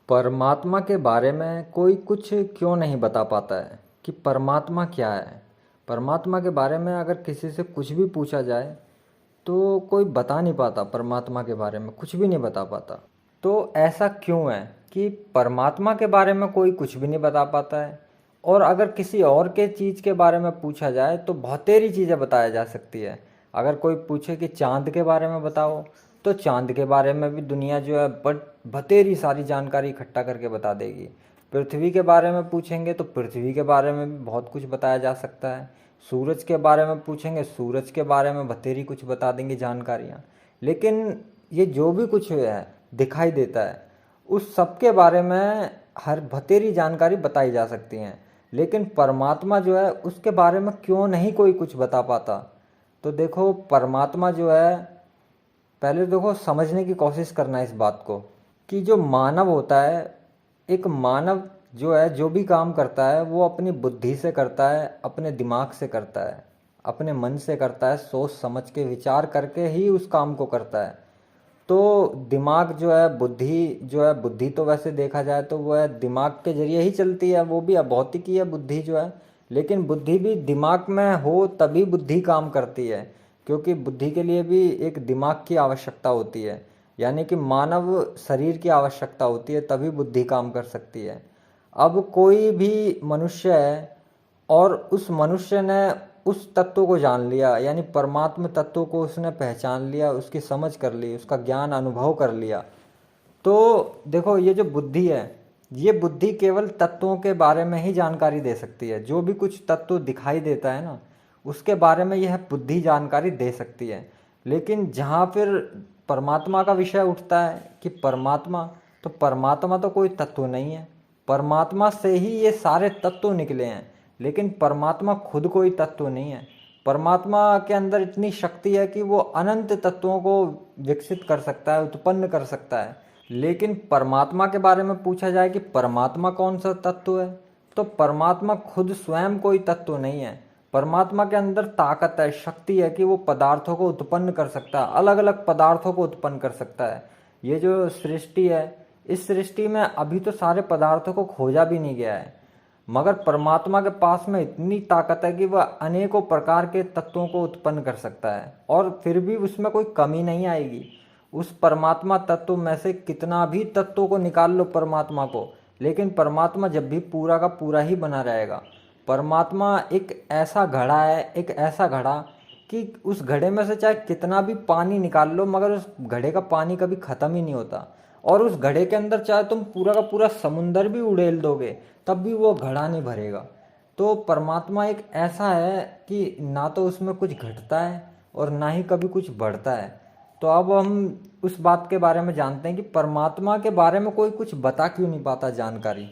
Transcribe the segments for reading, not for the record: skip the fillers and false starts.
परमात्मा के बारे में कोई कुछ क्यों नहीं बता पाता है कि परमात्मा क्या है। परमात्मा के बारे में अगर किसी से कुछ भी पूछा जाए तो कोई बता नहीं पाता, परमात्मा के बारे में कुछ भी नहीं बता पाता। तो ऐसा क्यों है कि परमात्मा के बारे में कोई कुछ भी नहीं बता पाता है, और अगर किसी और के चीज़ के बारे में पूछा जाए तो बहुतेरी चीज़ें बताया जा सकती है। अगर कोई पूछे कि चाँद के बारे में बताओ, तो चाँद के बारे में भी दुनिया जो है बट बतेरी सारी जानकारी इकट्ठा करके बता देगी। पृथ्वी के बारे में पूछेंगे तो पृथ्वी के बारे में भी बहुत कुछ बताया जा सकता है। सूरज के बारे में पूछेंगे, सूरज के बारे में बतेरी कुछ बता देंगे जानकारियाँ। लेकिन ये जो भी कुछ है दिखाई देता है, उस सब के बारे में हर बतेरी जानकारी बताई जा सकती हैं। लेकिन परमात्मा जो है उसके बारे में क्यों नहीं कोई कुछ बता पाता। तो देखो, परमात्मा जो है, पहले देखो समझने की कोशिश करना इस बात को कि जो मानव होता है, एक मानव जो है जो भी काम करता है वो अपनी बुद्धि से करता है, अपने दिमाग से करता है, अपने मन से करता है, सोच समझ के विचार करके ही उस काम को करता है। तो दिमाग जो है, बुद्धि जो है, बुद्धि तो वैसे देखा जाए तो वो है दिमाग के जरिए ही चलती है, वो भी अभौतिक ही है बुद्धि जो है। लेकिन बुद्धि भी दिमाग में हो तभी बुद्धि काम करती है, क्योंकि बुद्धि के लिए भी एक दिमाग की आवश्यकता होती है, यानी कि मानव शरीर की आवश्यकता होती है, तभी बुद्धि काम कर सकती है। अब कोई भी मनुष्य है और उस मनुष्य ने उस तत्व को जान लिया, यानी परमात्म तत्व को उसने पहचान लिया, उसकी समझ कर ली, उसका ज्ञान अनुभव कर लिया। तो देखो, ये जो बुद्धि है, ये बुद्धि केवल तत्वों के बारे में ही जानकारी दे सकती है। जो भी कुछ तत्व दिखाई देता है ना, उसके बारे में यह बुद्धि जानकारी दे सकती है। लेकिन जहाँ फिर परमात्मा का विषय उठता है कि परमात्मा, तो परमात्मा तो कोई तत्व नहीं है। परमात्मा से ही ये सारे तत्व निकले हैं, लेकिन परमात्मा खुद कोई तत्व नहीं है। परमात्मा के अंदर इतनी शक्ति है कि वो अनंत तत्वों को विकसित कर सकता है, उत्पन्न कर सकता है। लेकिन परमात्मा के बारे में पूछा जाए कि परमात्मा कौन सा तत्व है, तो परमात्मा खुद स्वयं कोई तत्व नहीं है। परमात्मा के अंदर ताकत है, शक्ति है कि वो पदार्थों को उत्पन्न कर सकता है, अलग अलग पदार्थों को उत्पन्न कर सकता है। ये जो सृष्टि है, इस सृष्टि में अभी तो सारे पदार्थों को खोजा भी नहीं गया है, मगर परमात्मा के पास में इतनी ताकत है कि वह अनेकों प्रकार के तत्वों को उत्पन्न कर सकता है, और फिर भी उसमें कोई कमी नहीं आएगी। उस परमात्मा तत्व में से कितना भी तत्वों को निकाल लो परमात्मा को, लेकिन परमात्मा जब भी पूरा का पूरा ही बना रहेगा। परमात्मा एक ऐसा घड़ा है, एक ऐसा घड़ा कि उस घड़े में से चाहे कितना भी पानी निकाल लो, मगर उस घड़े का पानी कभी ख़त्म ही नहीं होता। और उस घड़े के अंदर चाहे तुम पूरा का पूरा समुंदर भी उड़ेल दोगे, तब भी वो घड़ा नहीं भरेगा। तो परमात्मा एक ऐसा है कि ना तो उसमें कुछ घटता है और ना ही कभी कुछ बढ़ता है। तो अब हम उस बात के बारे में जानते हैं कि परमात्मा के बारे में कोई कुछ बता क्यों नहीं पाता जानकारी।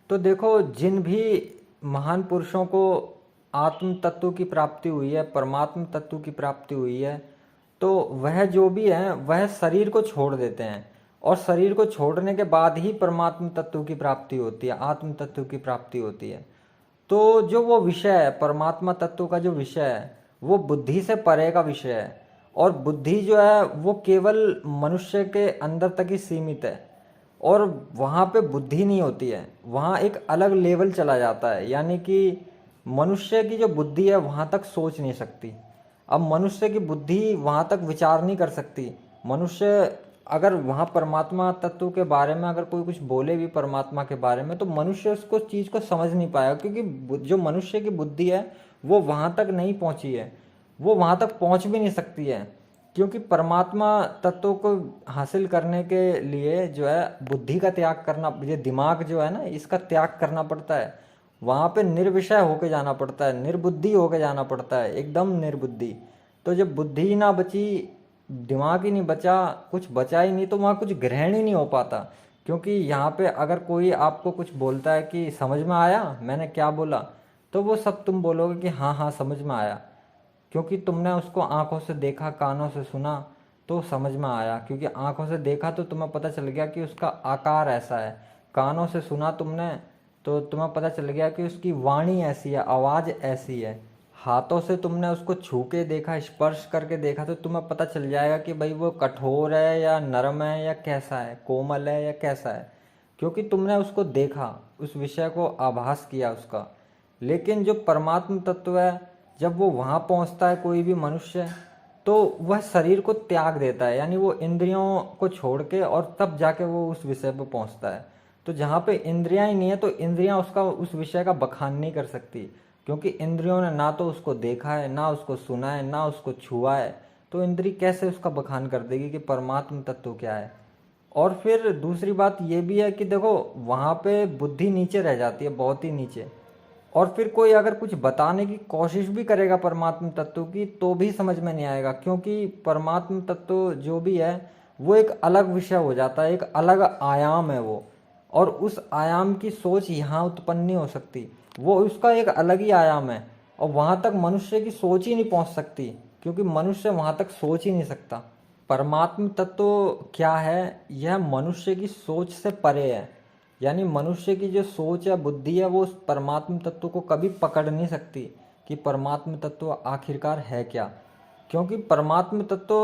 तो देखो, जिन भी महान पुरुषों को आत्म तत्व की प्राप्ति हुई है, परमात्म तत्व की प्राप्ति हुई है, तो वह जो भी है वह शरीर को छोड़ देते हैं, और शरीर को छोड़ने के बाद ही परमात्म तत्व की प्राप्ति होती है, आत्म तत्व की प्राप्ति होती है। तो जो वो विषय है, परमात्मा तत्व का जो विषय है, वो बुद्धि से परे का विषय है। और बुद्धि जो है वो केवल मनुष्य के अंदर तक ही सीमित है, और वहाँ पे बुद्धि नहीं होती है, वहाँ एक अलग लेवल चला जाता है। यानी कि मनुष्य की जो बुद्धि है वहाँ तक सोच नहीं सकती। अब मनुष्य की बुद्धि वहाँ तक विचार नहीं कर सकती। मनुष्य अगर वहाँ परमात्मा तत्व के बारे में अगर कोई कुछ बोले भी परमात्मा के बारे में, तो मनुष्य उसको चीज़ को समझ नहीं पाएगा, क्योंकि जो मनुष्य की बुद्धि है वो वहाँ तक नहीं पहुँची है, वो वहाँ तक पहुँच भी नहीं सकती है। क्योंकि परमात्मा तत्व को हासिल करने के लिए जो है बुद्धि का त्याग करना, ये दिमाग जो है ना, इसका त्याग करना पड़ता है। वहाँ पे निर्विषय होके जाना पड़ता है, निर्बुद्धि होके जाना पड़ता है, एकदम निर्बुद्धि। तो जब बुद्धि ही ना बची, दिमाग ही नहीं बचा, कुछ बचा ही नहीं, तो वहाँ कुछ ग्रहण ही नहीं हो पाता। क्योंकि यहाँ पे अगर कोई आपको कुछ बोलता है कि समझ में आया मैंने क्या बोला, तो वो सब तुम बोलोगे कि हाँ हाँ समझ में आया, क्योंकि तुमने उसको आंखों से देखा, कानों से सुना, तो समझ में आया। क्योंकि आंखों से देखा तो तुम्हें पता चल गया कि उसका आकार ऐसा है, कानों से सुना तुमने तो तुम्हें पता चल गया कि उसकी वाणी ऐसी है, आवाज़ ऐसी है। हाथों से तुमने उसको छू के देखा, स्पर्श करके देखा, तो तुम्हें पता चल जाएगा कि भाई वो कठोर है या नरम है या कैसा है, कोमल है या कैसा है। क्योंकि तुमने उसको देखा, उस विषय को आभास किया उसका। लेकिन जो परमात्म तत्व है, जब वो वहाँ पहुँचता है कोई भी मनुष्य, तो वह शरीर को त्याग देता है, यानी वो इंद्रियों को छोड़ के, और तब जाके वो उस विषय पर पहुँचता है। तो जहाँ पे इंद्रियां ही नहीं है, तो इंद्रियां उसका उस विषय का बखान नहीं कर सकती, क्योंकि इंद्रियों ने ना तो उसको देखा है, ना उसको सुना है, ना उसको छुआ है। तो इंद्री कैसे उसका बखान कर देगी कि परमात्म तत्व क्या है। और फिर दूसरी बात ये भी है कि देखो, वहाँ पे बुद्धि नीचे रह जाती है, बहुत ही नीचे। और फिर कोई अगर कुछ बताने की कोशिश भी करेगा परमात्म तत्व की, तो भी समझ में नहीं आएगा, क्योंकि परमात्म तत्व जो भी है वो एक अलग विषय हो जाता है, एक अलग आयाम है वो। और उस आयाम की सोच यहाँ उत्पन्न नहीं हो सकती, वो उसका एक अलग ही आयाम है। और वहाँ तक मनुष्य की सोच ही नहीं पहुँच सकती, क्योंकि मनुष्य वहाँ तक सोच ही नहीं सकता। परमात्म तत्व क्या है, यह मनुष्य की सोच से परे है। यानी मनुष्य की जो सोच है, बुद्धि है, वो उस परमात्म तत्व को कभी पकड़ नहीं सकती कि परमात्म तत्व आखिरकार है क्या। क्योंकि परमात्म तत्व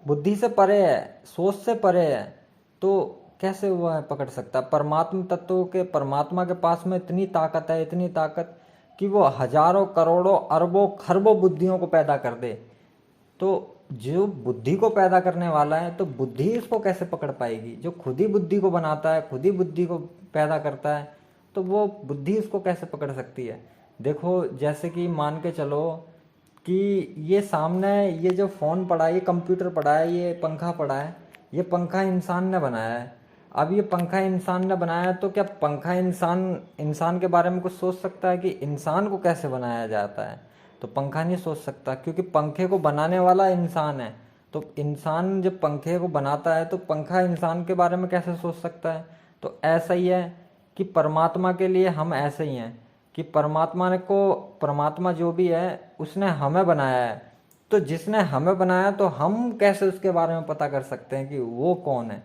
बुद्धि से परे है, सोच से परे है। तो कैसे वह पकड़ सकता है परमात्म तत्व के? परमात्मा के पास में इतनी ताकत है, इतनी ताकत कि वो हजारों करोड़ों अरबों खरबों बुद्धियों को पैदा कर दे। तो जो बुद्धि को पैदा करने वाला है, तो बुद्धि इसको कैसे पकड़ पाएगी? जो खुद ही बुद्धि को बनाता है, खुद ही बुद्धि को पैदा करता है, तो वो बुद्धि इसको कैसे पकड़ सकती है? देखो, जैसे कि मान के चलो कि ये सामने ये जो फ़ोन पड़ा है, ये कंप्यूटर पड़ा है, ये पंखा पड़ा है, ये पंखा इंसान ने बनाया है। अब ये पंखा इंसान ने बनाया है, तो क्या पंखा इंसान इंसान के बारे में कुछ सोच सकता है कि इंसान को कैसे बनाया जाता है? तो पंखा नहीं सोच सकता, क्योंकि पंखे को बनाने वाला इंसान है। तो इंसान जब पंखे को बनाता है, तो पंखा इंसान के बारे में कैसे सोच सकता है? तो ऐसा ही है कि परमात्मा के लिए हम ऐसे ही हैं कि परमात्मा जो भी है, उसने हमें बनाया है। तो जिसने हमें बनाया, तो हम कैसे उसके बारे में पता कर सकते हैं कि वो कौन है?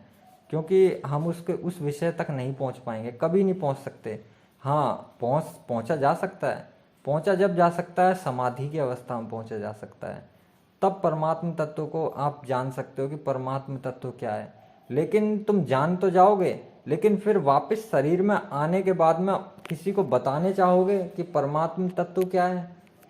क्योंकि हम उसके उस विषय तक नहीं पहुंच पाएंगे, कभी नहीं पहुंच सकते। हाँ, पहुंचा जा सकता है। पहुंचा जब जा सकता है, समाधि की अवस्था में पहुंचा जा सकता है। तब परमात्म तत्व को आप जान सकते हो कि परमात्म तत्व क्या है। लेकिन तुम जान तो जाओगे, लेकिन फिर वापस शरीर में आने के बाद में किसी को बताने चाहोगे कि परमात्म तत्व क्या है,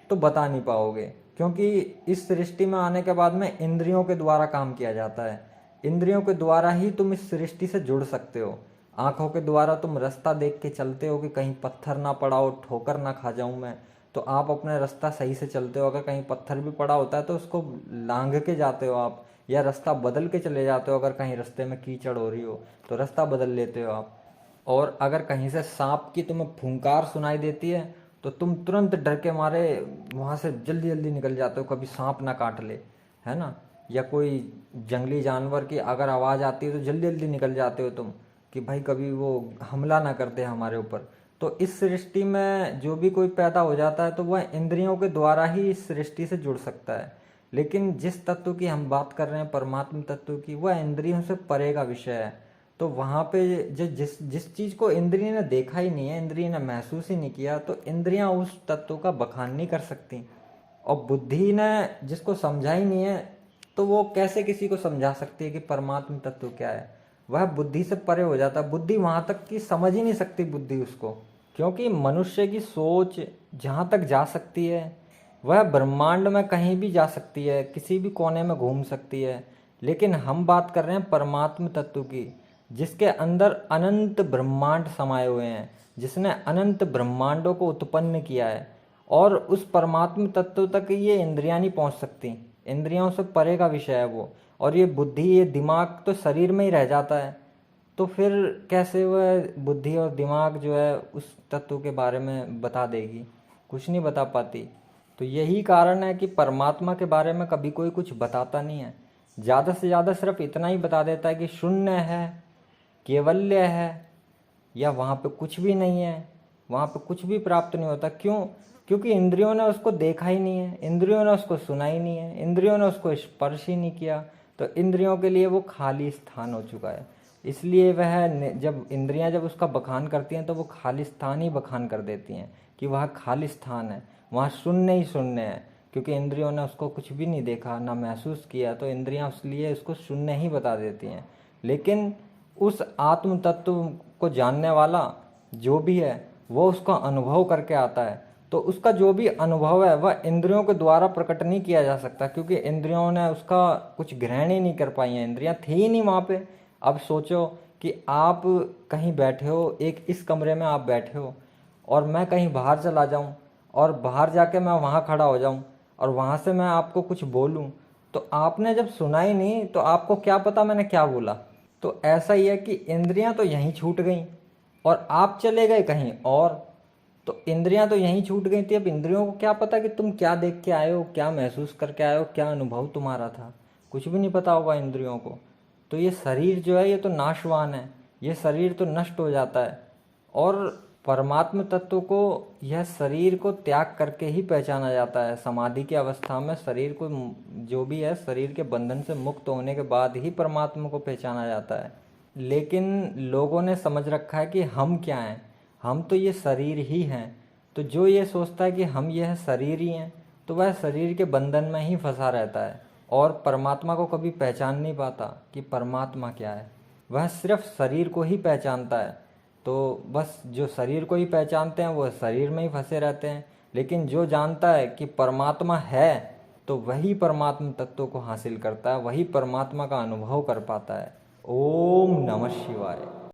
तो बता नहीं पाओगे। क्योंकि इस सृष्टि में आने के बाद में इंद्रियों के द्वारा काम किया जाता है। इंद्रियों के द्वारा ही तुम इस सृष्टि से जुड़ सकते हो। आंखों के द्वारा तुम रास्ता देख के चलते हो कि कहीं पत्थर ना पड़ा हो, ठोकर ना खा जाऊं मैं, तो आप अपने रास्ता सही से चलते हो। अगर कहीं पत्थर भी पड़ा होता है, तो उसको लांघ के जाते हो आप, या रास्ता बदल के चले जाते हो। अगर कहीं रास्ते में कीचड़ हो रही हो, तो रास्ता बदल लेते हो आप। और अगर कहीं से सांप की तुम्हें फुंकार सुनाई देती है, तो तुम तुरंत डर के मारे वहाँ से जल्दी जल्दी निकल जाते हो, कभी सांप ना काट ले, है ना। या कोई जंगली जानवर की अगर आवाज़ आती है, तो जल्दी जल्दी निकल जाते हो तुम कि भाई कभी वो हमला ना कर दे हमारे ऊपर। तो इस सृष्टि में जो भी कोई पैदा हो जाता है, तो वह इंद्रियों के द्वारा ही इस सृष्टि से जुड़ सकता है। लेकिन जिस तत्व की हम बात कर रहे हैं, परमात्म तत्व की, वह इंद्रियों से परे का विषय है। तो वहाँ पे जिस जिस चीज़ को इंद्रिय ने देखा ही नहीं है, इंद्रिय ने महसूस ही नहीं किया, तो इंद्रियां उस तत्व का बखान नहीं कर सकती। और बुद्धि ने जिसको समझा ही नहीं है, तो वो कैसे किसी को समझा सकती है कि परमात्म तत्व क्या है? वह बुद्धि से परे हो जाता है। बुद्धि वहाँ तक की समझ ही नहीं सकती बुद्धि उसको। क्योंकि मनुष्य की सोच जहाँ तक जा सकती है, वह ब्रह्मांड में कहीं भी जा सकती है, किसी भी कोने में घूम सकती है। लेकिन हम बात कर रहे हैं परमात्म तत्व की, जिसके अंदर अनंत ब्रह्मांड समाये हुए हैं, जिसने अनंत ब्रह्मांडों को उत्पन्न किया है। और उस परमात्म तत्व तक ये इंद्रियां नहीं पहुंच सकती, इंद्रियों से परे का विषय है वो। और ये बुद्धि, ये दिमाग तो शरीर में ही रह जाता है। तो फिर कैसे वह बुद्धि और दिमाग जो है उस तत्व के बारे में बता देगी? कुछ नहीं बता पाती। तो यही कारण है कि परमात्मा के बारे में कभी कोई कुछ बताता नहीं है। ज़्यादा से ज़्यादा सिर्फ इतना ही बता देता है कि शून्य है, केवल्य है, या वहाँ पे कुछ भी नहीं है, वहाँ पे कुछ भी प्राप्त नहीं होता। क्यों? क्योंकि इंद्रियों ने उसको देखा ही नहीं है, इंद्रियों ने उसको सुना ही नहीं है, इंद्रियों ने उसको स्पर्श ही नहीं किया। तो इंद्रियों के लिए वो खाली स्थान हो चुका है। इसलिए जब इंद्रियां जब उसका बखान करती हैं, तो वो खाली स्थान ही बखान कर देती हैं कि वह खाली स्थान है, वहाँ शून्य ही शून्य है। क्योंकि इंद्रियों ने उसको कुछ भी नहीं देखा, ना महसूस किया, तो इंद्रियां इसलिए उसको शून्य ही बता देती हैं। लेकिन उस आत्म तत्व को जानने वाला जो भी है वो उसका अनुभव करके आता है। तो उसका जो भी अनुभव है वह इंद्रियों के द्वारा प्रकट नहीं किया जा सकता, क्योंकि इंद्रियों ने उसका कुछ ग्रहण ही नहीं कर पाई हैं, इंद्रियां थी ही नहीं वहाँ पे। अब सोचो कि आप कहीं बैठे हो, एक इस कमरे में आप बैठे हो और मैं कहीं बाहर चला जाऊं और बाहर जाके मैं वहाँ खड़ा हो जाऊं और वहाँ से मैं आपको कुछ बोलूं, तो आपने जब सुना ही नहीं तो आपको क्या पता मैंने क्या बोला। तो ऐसा ही है कि इंद्रियां तो यहीं छूट गई और आप चले गए कहीं और। तो इंद्रियां तो यहीं छूट गई थी, अब इंद्रियों को क्या पता कि तुम क्या देख के आए हो, क्या महसूस करके आए हो, क्या अनुभव तुम्हारा था, कुछ भी नहीं पता होगा इंद्रियों को। तो ये शरीर जो है ये तो नाशवान है, ये शरीर तो नष्ट हो जाता है। और परमात्म तत्व को यह शरीर को त्याग करके ही पहचाना जाता है। समाधि की अवस्था में शरीर को जो भी है शरीर के बंधन से मुक्त होने के बाद ही परमात्मा को पहचाना जाता है। लेकिन लोगों ने समझ रखा है कि हम क्या हैं, हम तो ये शरीर ही हैं। तो जो ये सोचता है कि हम यह शरीर ही हैं तो वह शरीर के बंधन में ही फंसा रहता है और परमात्मा को कभी पहचान नहीं पाता कि परमात्मा क्या है। वह सिर्फ शरीर को ही पहचानता है। तो बस जो शरीर को ही पहचानते हैं वो शरीर में ही फंसे रहते हैं। लेकिन जो जानता है कि परमात्मा है तो वही परमात्मा तत्व को हासिल करता है, वही परमात्मा का अनुभव कर पाता है। ओम नमः शिवाय।